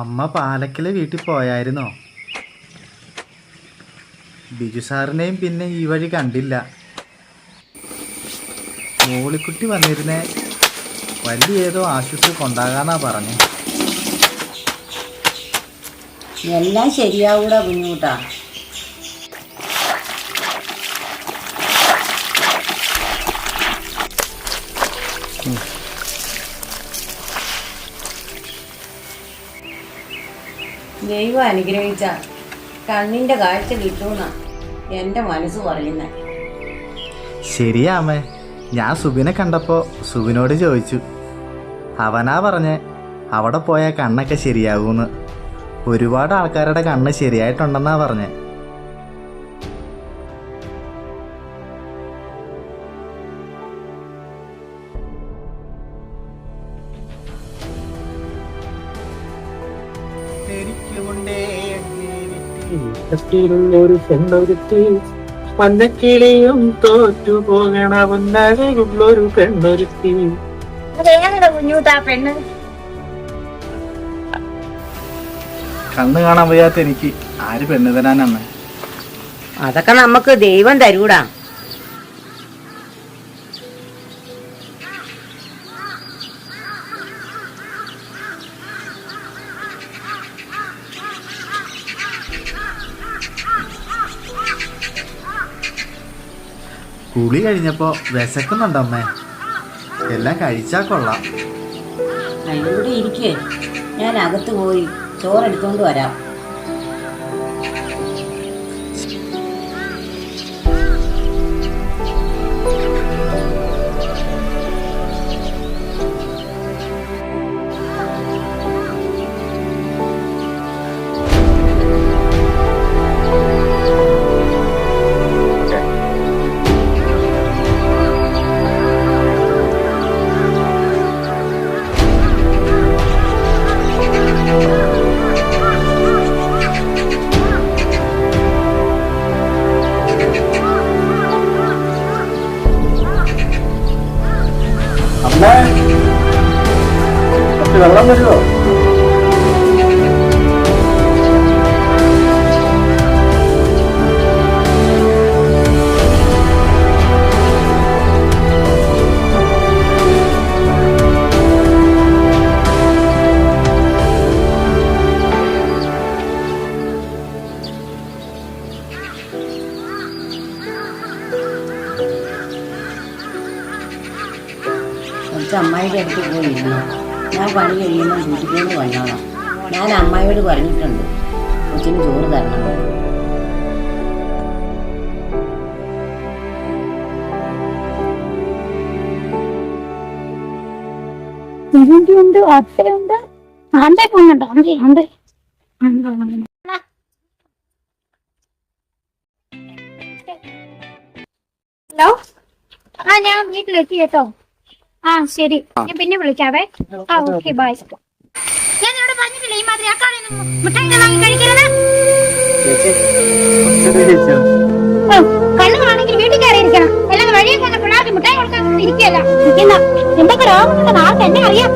അമ്മ പാലക്കിലെ വീട്ടിൽ പോയായിരുന്നോ? ബിജു സാറിനെയും പിന്നെ ഈ വഴി കണ്ടില്ല. മോളിക്കുട്ടി വന്നിരുന്നേ, വലിയ ഏതോ ആശുപത്രി കൊണ്ടാകാന്നാ പറഞ്ഞു. എല്ലാം ശരിയാവൂടാ കുഞ്ഞൂട്ടാ. ദൈവം അനുഗ്രഹിച്ച കണ്ണിന്റെ കാഴ്ച കിട്ടൂന്ന എൻ്റെ മനസ്സ് പറയുന്ന. ശരിയാ അമ്മേ, ഞാൻ സുബിനെ കണ്ടപ്പോ സുബിനോട് ചോദിച്ചു. അവനാ പറഞ്ഞേ അവിടെ പോയാൽ കണ്ണൊക്കെ ശരിയാകൂന്ന്. ഒരുപാട് ആൾക്കാരുടെ കണ്ണ് ശരിയായിട്ടുണ്ടെന്നാ പറഞ്ഞേ. ഒരു പെണ്ണൊരുത്തി മഞ്ഞക്കിളിയും തോറ്റു പോകണമെന്നൊരു പെണ്ണൊരുത്തി. കണ്ണ് കാണാൻ വയ്യാത്ത എനിക്ക് ആര് പെണ്ണ് തരാനമ്മ? അതൊക്കെ നമുക്ക് ദൈവം തരൂടാ. കുളി കഴിഞ്ഞപ്പോ വിശക്കുന്നുണ്ടമ്മേ, എല്ലാം കഴിച്ചാ കൊള്ളാം. ഇവിടെ ഇരിക്കേ, ഞാൻ അകത്ത് പോയി ചോറെടുത്തോണ്ട് വരാം. വെള്ളം വരുമോ? അമ്മായിയുടെ അടുത്ത് പോയിരുന്നു. ഞാൻ പണി കഴിയുമ്പോൾ വീട്ടിലേക്ക് വന്നോളാം. ഞാൻ അമ്മായിയോട് പറഞ്ഞിട്ടുണ്ട് കൊച്ചിന് ചോറ് തരണം. ഉണ്ട് അച്ഛനുണ്ട് ആണ്ടേ പോകണ്ട ആണ്ടേ ആണ്ടേ. ഹലോ, ഞാൻ വീട്ടിലെത്തി കേട്ടോ. ശരി, ഞാൻ പിന്നെ വിളിക്കാവേ. Okay, bye. ഞാൻ ഇവിടെ പറഞ്ഞിട്ടില്ല ഈ മാതിരി മിഠായി വാങ്ങി കഴിക്കരുത്. കണ്ണുകളാണെങ്കിൽ വീട്ടിൽ കയറിയിരിക്കണം. അല്ലാതെ വഴിയെ പോകുന്ന പിള്ളേർക്ക് മിഠായി കൊടുക്കാൻ ഇരിക്കുകയല്ല. എന്തൊക്കെ രോഗമുണ്ടെന്ന് ആൾക്ക് എന്നെ അറിയാം.